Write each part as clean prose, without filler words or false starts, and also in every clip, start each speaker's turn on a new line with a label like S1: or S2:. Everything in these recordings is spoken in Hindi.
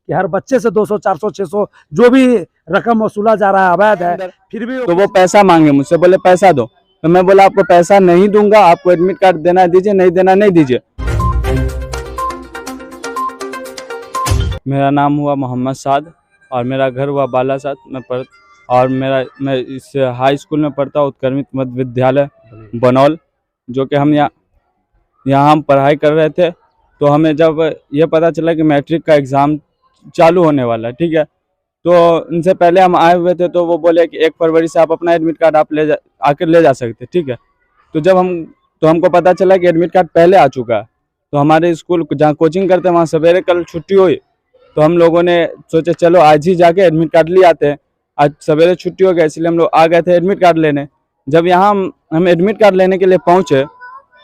S1: कि हर बच्चे से 200 400 600 जो भी रकम वसूला जा रहा है अवैध है, फिर भी
S2: तो वो पैसा मांगे मुझसे, बोले पैसा दो। तो मैं बोला आपको पैसा नहीं दूंगा, आपको एडमिट कार्ड देना दीजिए, नहीं देना नहीं दीजिए। मेरा नाम हुआ मोहम्मद साद और मेरा घर हुआ बालासात। मैं इस हाई स्कूल में पढ़ता हूँ, उत्क्रमित मध्य विद्यालय बनौल, जो कि हम यहाँ हम पढ़ाई कर रहे थे। तो हमें जब ये पता चला कि मैट्रिक का एग्ज़ाम चालू होने वाला है, ठीक है, तो उनसे पहले हम आए हुए थे। तो वो बोले कि 1 फरवरी से आप अपना एडमिट कार्ड आप आकर ले जा सकते, ठीक है। तो हमको पता चला कि एडमिट कार्ड पहले आ चुका है। तो हमारे स्कूल जहाँ कोचिंग करते हैं वहाँ सवेरे कल छुट्टी हुई, तो हम लोगों ने सोचे चलो आज ही जाके एडमिट कार्ड ले आते हैं। आज सवेरे छुट्टी हो गया, इसलिए हम लोग आ गए थे एडमिट कार्ड लेने। जब यहाँ हम एडमिट कार्ड लेने के लिए पहुँचे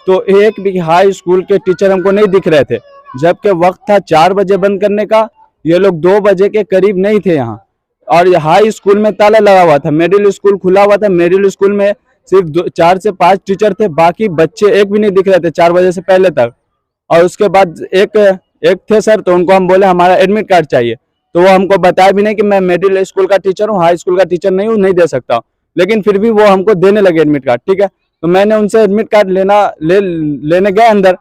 S2: तो एक भी हाई स्कूल के टीचर हमको नहीं दिख रहे थे, जबकि वक्त था 4 बजे बंद करने का। ये लोग 2 बजे के करीब नहीं थे यहाँ, और हाई स्कूल में ताला लगा हुआ था। मिडिल स्कूल खुला हुआ था, मिडिल स्कूल में सिर्फ 4 से 5 टीचर थे, बाकी बच्चे एक भी नहीं दिख रहे थे 4 बजे से पहले तक। और उसके बाद एक थे सर, तो उनको हम बोले हमारा एडमिट कार्ड चाहिए, तो वो हमको बताया भी नहीं कि मैं मिडिल स्कूल का टीचर हूँ, हाई स्कूल का टीचर नहीं हूँ, नहीं दे सकता। लेकिन फिर भी वो हमको देने लगे एडमिट कार्ड, ठीक है। तो मैंने उनसे एडमिट कार्ड लेने गए अंदर,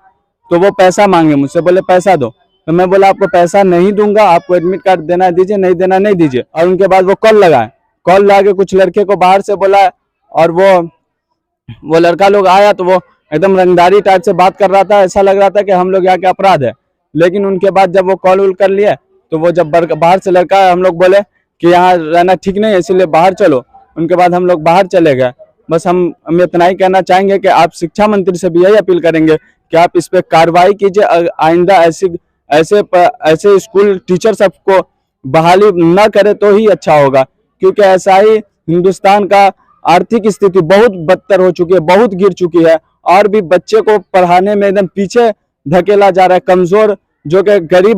S2: तो वो पैसा मांगे मुझसे, बोले पैसा दो। तो मैं बोला आपको पैसा नहीं दूंगा, आपको एडमिट कार्ड देना दीजिए, नहीं देना नहीं दीजिए। और उनके बाद वो कॉल लगा के कुछ लड़के को बाहर से बोला, और वो लड़का लोग आया तो वो एकदम रंगदारी टाइप से बात कर रहा था। ऐसा लग रहा था कि हम लोग यहाँ के अपराध है। लेकिन उनके बाद जब वो कॉल उल कर लिए, तो वो जब बाहर से लड़का, हम लोग बोले कि यहाँ रहना ठीक नहीं है, इसीलिए बाहर चलो। उनके बाद हम लोग बाहर चले गए। बस हम इतना ही कहना चाहेंगे कि आप शिक्षा मंत्री से भी यही अपील करेंगे कि आप इस पे कार्रवाई कीजिए। आइंदा ऐसे स्कूल टीचर सबको बहाली न करे तो ही अच्छा होगा, क्योंकि ऐसा ही हिंदुस्तान का आर्थिक स्थिति बहुत बदतर हो चुकी है, बहुत गिर चुकी है, और भी बच्चे को पढ़ाने में एकदम पीछे धकेला जा रहा है। कमजोर जो कि गरीब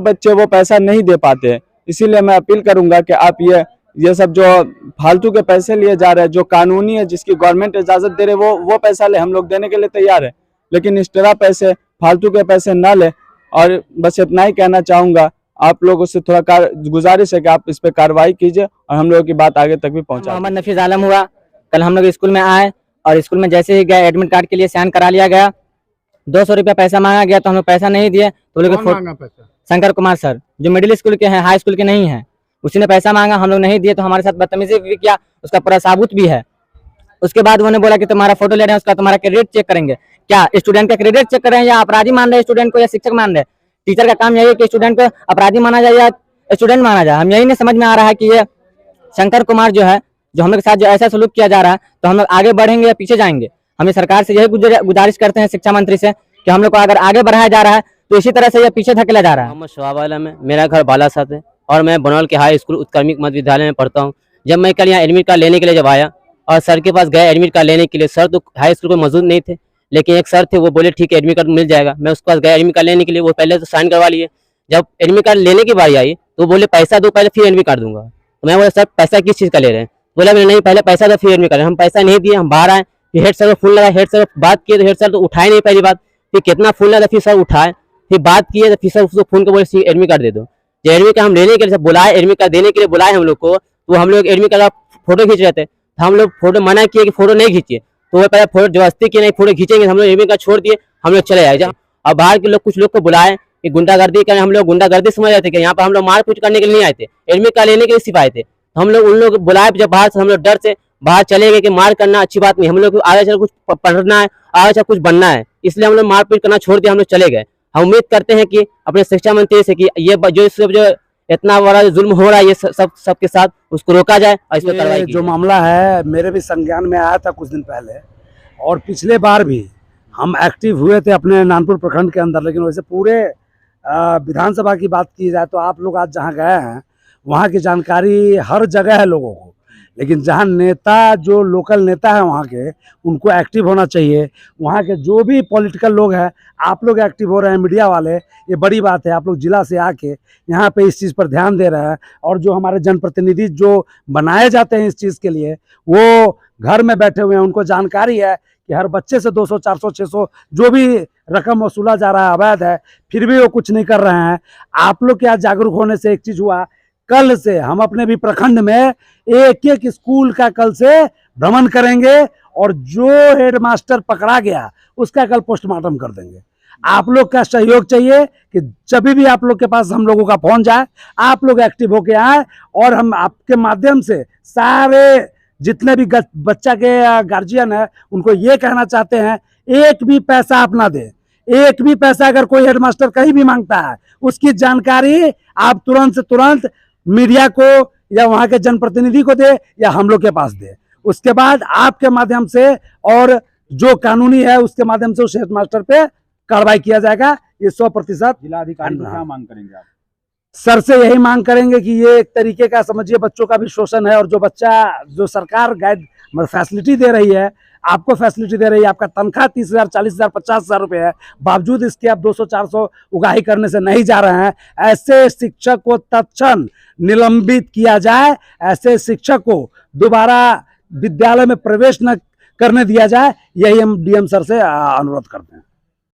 S2: बच्चे वो पैसा नहीं दे पाते हैं। इसीलिए मैं अपील करूंगा कि आप ये सब जो फालतू के पैसे लिए जा रहे हैं, जो कानूनी है, जिसकी गवर्नमेंट इजाजत दे रहे, वो पैसा ले, हम लोग देने के लिए तैयार है। लेकिन इस तरह पैसे, फालतू के पैसे ना ले। और बस इतना ही कहना चाहूंगा, आप लोगों से थोड़ा गुजारिश है कि आप इस पे कार्रवाई कीजिए और हम लोगों की बात आगे तक भी पहुंचाएं।
S3: मोहम्मद नफीज आलम हुआ। कल हम लोग स्कूल में आए और स्कूल में जैसे ही गए एडमिट कार्ड के लिए साइन करा लिया गया। 200 रुपया पैसा मांगा गया, तो हम लोग पैसा नहीं दिए। तो लोग शंकर कुमार सर, जो मिडिल स्कूल के हैं, हाई स्कूल के नहीं है, उसी ने पैसा मांगा, हम लोग नहीं दिए। तो हमारे साथ बदतमीजी भी किया, उसका पूरा साबुत भी है। उसके बाद उन्होंने बोला कि तुम्हारा फोटो ले रहे हैं, उसका तुम्हारा क्रेडिट चेक करेंगे। क्या स्टूडेंट का क्रेडिट चेक कर रहे हैं, या अपराधी मान रहे हैं स्टूडेंट को, या शिक्षक मान रहे हैं? टीचर का काम यही है कि स्टूडेंट को अपराधी माना जाए या स्टूडेंट माना जाए। हम यही नहीं समझ में आ रहा है कि ये शंकर कुमार जो है, जो हम लोग के साथ जो ऐसा सलूक किया जा रहा है, तो हम लोग आगे बढ़ेंगे या पीछे जाएंगे? हमें सरकार से यही गुजारिश करते हैं, शिक्षा मंत्री से, कि हम लोग को अगर आगे बढ़ाया जा रहा है तो इसी तरह से ये पीछे धकेला जा रहा है।
S4: मोहम्मद शवाब आलम है, मेरा घर बालासात है और मैं बनौल के हाई स्कूल उत्क्रमित मध्य विद्यालय में पढ़ता हूँ। जब मैं कल यहाँ एडमिट कार्ड लेने के लिए जब आया और सर के पास गया एडमिट कार्ड लेने के लिए, सर तो हाई स्कूल में मौजूद नहीं थे, लेकिन एक सर थे, वो बोले ठीक है एडमिट कार्ड मिल जाएगा। मैं उसके पास गया एडमिट कार्ड लेने के लिए, वो पहले तो साइन करवा लिए। जब एडमिट कार्ड लेने की बारी आई तो बोले पैसा दो पहले, फिर एडमिट कार्ड दूंगा। तो मैं बोला सर पैसा किस चीज़ का ले रहे हैं? बोला मैंने नहीं, पहले पैसा दो फिर एडमिट कार्ड। हम पैसा नहीं दिए, हम बाहर आए, फिर हेड सर को फोन लगा, हेड सर बात किए तो हेड सर तो उठाए नहीं पहली बात, फिर कितना फोन लगा, फिर सर उठाए, फिर बात किए तो फिर सर उसको फोन को बोले एडमिट कार्ड दे दो। जो एडमिट कार्ड हम लेने के लिए बुलाए, एडमिट कार्ड देने के लिए बुलाए हम लोग को, तो हम लोग एडमिट कार्ड फोटो खींच रहे थे। तो हम लोग फोटो मना किए कि फोटो नहीं खींचिए, तो वो पहले फोटो जबरदस्ती किए, नहीं फोटो खींचेंगे। हम लोग एडमिट कार्ड छोड़ दिए, हम लोग चले आए। और बाहर के लोग कुछ लोग को बुलाए कि गुंडागर्दी करें, हम लोग गुंडागर्दी समझ रहे थे कि यहाँ पर हम लोग मारपीट करने के लिए नहीं आए थे, एडमिट कार्ड लेने के लिए सिर्फ आए थे। तो हम लोग उन लोग बुलाए, जब बाहर से हम लोग डर से बाहर चले गए कि मार करना अच्छी बात नहीं, हम लोग आगे चल कुछ पढ़ना है, आगे चल कुछ बनना है, इसलिए हम लोग मारपीट करना छोड़ दिया, हम लोग चले गए। हम उम्मीद करते हैं कि अपने शिक्षा मंत्री से कि ये जो इतना बड़ा जुल्म हो रहा है ये सबके साथ, उसको रोका जाए और इस पर कार्रवाई की
S1: जो मामला है मेरे भी संज्ञान में आया था कुछ दिन पहले, और पिछले बार भी हम एक्टिव हुए थे अपने नानपुर प्रखंड के अंदर। लेकिन वैसे पूरे विधानसभा की बात की जाए तो आप लोग आज जहाँ गए हैं वहाँ की जानकारी हर जगह है लोगों को, लेकिन जहाँ नेता, जो लोकल नेता है वहाँ के, उनको एक्टिव होना चाहिए। वहाँ के जो भी पॉलिटिकल लोग हैं, आप लोग एक्टिव हो रहे हैं, मीडिया वाले, ये बड़ी बात है। आप लोग जिला से आके यहाँ पे इस चीज़ पर ध्यान दे रहे हैं, और जो हमारे जनप्रतिनिधि जो बनाए जाते हैं इस चीज़ के लिए, वो घर में बैठे हुए हैं, उनको जानकारी है कि हर बच्चे से 200 400 600 जो भी रकम वसूला जा रहा है, अवैध है, फिर भी वो कुछ नहीं कर रहे हैं। आप लोग के यहाँ जागरूक होने से एक चीज हुआ, कल से हम अपने भी प्रखंड में एक एक स्कूल का कल से भ्रमण करेंगे और जो हेडमास्टर पकड़ा गया उसका कल पोस्टमार्टम कर देंगे। आप लोग का सहयोग चाहिए कि जब भी आप लोग के पास हम लोगों का फोन जाए, आप लोग एक्टिव होके आए और हम आपके माध्यम से सारे जितने भी बच्चा के गार्जियन है उनको ये कहना चाहते हैं, एक भी पैसा आप ना दे। एक भी पैसा अगर कोई हेडमास्टर कहीं भी मांगता है, उसकी जानकारी आप तुरंत से तुरंत मीडिया को या वहां के जनप्रतिनिधि को दे या हम लोग के पास दे। उसके बाद आपके माध्यम से और जो कानूनी है उसके माध्यम से उस हेडमास्टर पे कार्रवाई किया जाएगा। ये 100%
S5: जिलाधिकारी को क्या मांग करेंगे आप?
S1: सर से यही मांग करेंगे कि ये एक तरीके का समझिए बच्चों का भी शोषण है, और जो बच्चा जो सरकार गाइड फैसिलिटी दे रही है, आपको फैसिलिटी दे रही है, आपका तनख्वाह 30,000, 40,000, 50,000 रुपए है, बावजूद इसके आप 200-400 उगाही करने से नहीं जा रहे हैं। ऐसे शिक्षक को तत्क्षण निलंबित किया जाए, ऐसे शिक्षक को दोबारा विद्यालय में प्रवेश न करने दिया जाए, यही हम डीएम सर से अनुरोध करते हैं।